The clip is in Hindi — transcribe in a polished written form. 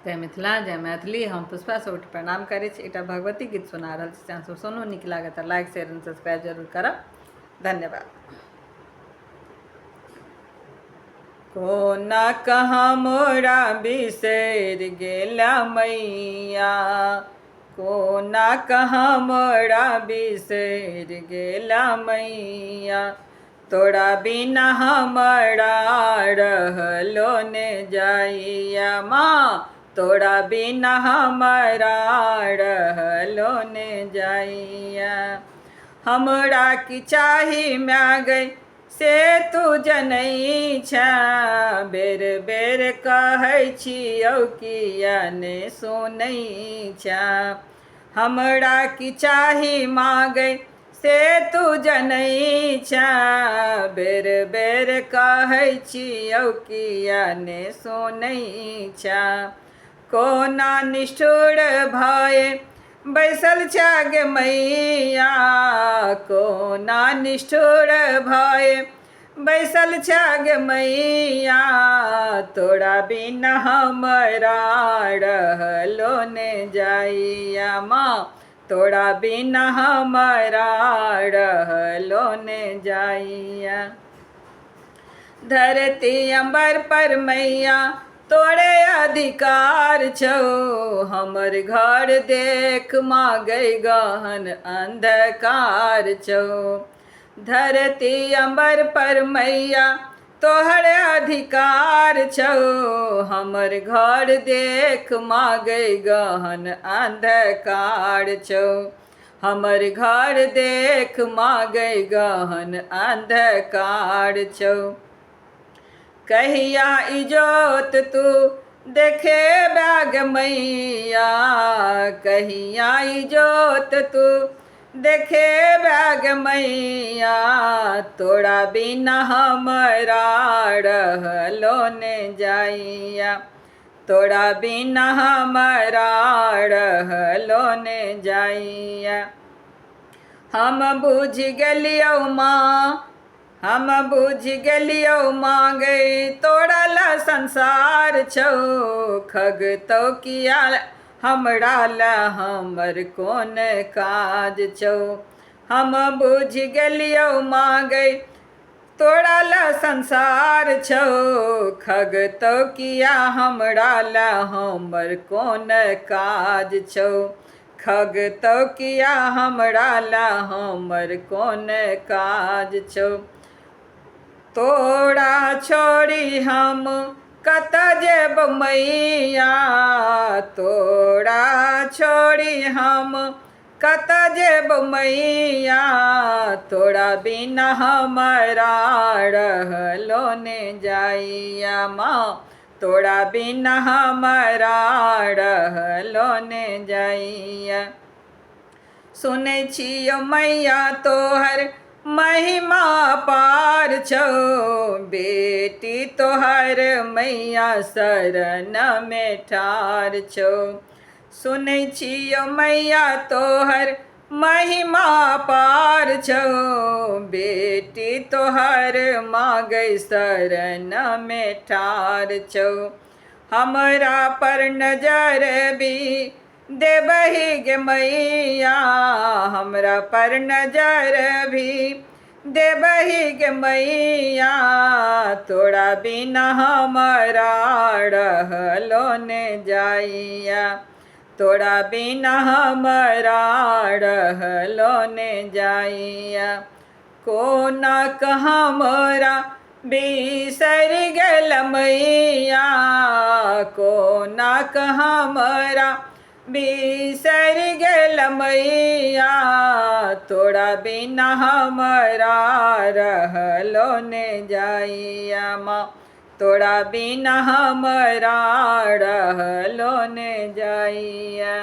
जय मिथिला जय मैथिली। हम पुष्पा सौट प्रणाम करै छी। एकटा भगवती गीत सुना रहल छी, अहाँ सब सुनू, नीक लागत तऽ लाइक शेयर एंड सब्सक्राइब जरूर करब। धन्यवाद। कोना कहाँ मोरा बिसरि गेला मैया, कोना कहाँ मोरा बिसरि गेला मैया, तोरा बिना हमरा रहलो ने जाइया। माँ तोरा बिना हमरा रहलो ने जाइया। हमरा की चाही मांगै से तू जनै छा, बेर बेर कहै छियौ किया ने सुनै छा। हमरा की चाही मांगै से तू जनै छा, बेर बेर कहै छियौ किया ने सुनै छा। कोना निष्ठुर भए बैसल छा गे मैया, कोना निष्ठुर भए बैसल छा गे मैया, तोरा बिना हमरा रहलो ने जाइया। माँ तोरा बिना हमरा रहलो ने जाइया। धरती अंबर पर मैया तोरे अधिकार छौ, हमर घर देख मांगै गहन अंधकार छौ। धरती अंबर पर मैया तोहर अधिकार छौ, हमर घर देख मांगै गहन अंधकार छौ। हमर घर देख मांगै गहन अंधकार छौ। कहिया इजोत तू देखेबा गे मैया, कहिया इजोत तू देखेबा गे मैया, तोरा बिना हमरा रहलो ने जाइया। तोरा बिना हमरा रहलो ने जाइया। हम बुझ गेलियौ माँ, हम बुझ गेलियौ मांगै तोरा ला संसार छौ, खगतौ किया हमरा ला हमर कोन काज छौ। हम बुझ गेलियौ मांगै तोरा ला संसार छौ, खगतौ किया हमरा ला हमर कोन काज छौ। खगतौ किया हमरा ला हमर कोन काज छौ। तोरा छोड़ी हम कत जेब मैया, तोरा छोड़ी हम कत जेब मैया, तोरा बिना हमरा रहलो ने जाइया। माँ तोरा बिना हमरा रहलो ने जाइया। सुनै छियौ मैया तोहर महिमा पार छौ, बेटी तोहर मैया शरण में ठार छौ। सुनै छियौ मैया तोहर महिमा पार छौ, बेटी तोहर मांगै शरण में ठार छौ। हमरा पर नजर भी देबहि गे मैया, हमरा पर नजर भी देबहि गे मैया, तोरा बिना हमरा रहलो ने जाइया। तोरा बिना हमरा रहलो ने जाइया। कोना कहाँ मोरा बिसरि गेल मैया, कोना कहाँ मोरा बिसरि गेल मैया, तोरा बिना हमरा रहलो ने जाइया। माँ तोरा बिना हमरा रहलो ने जाइया।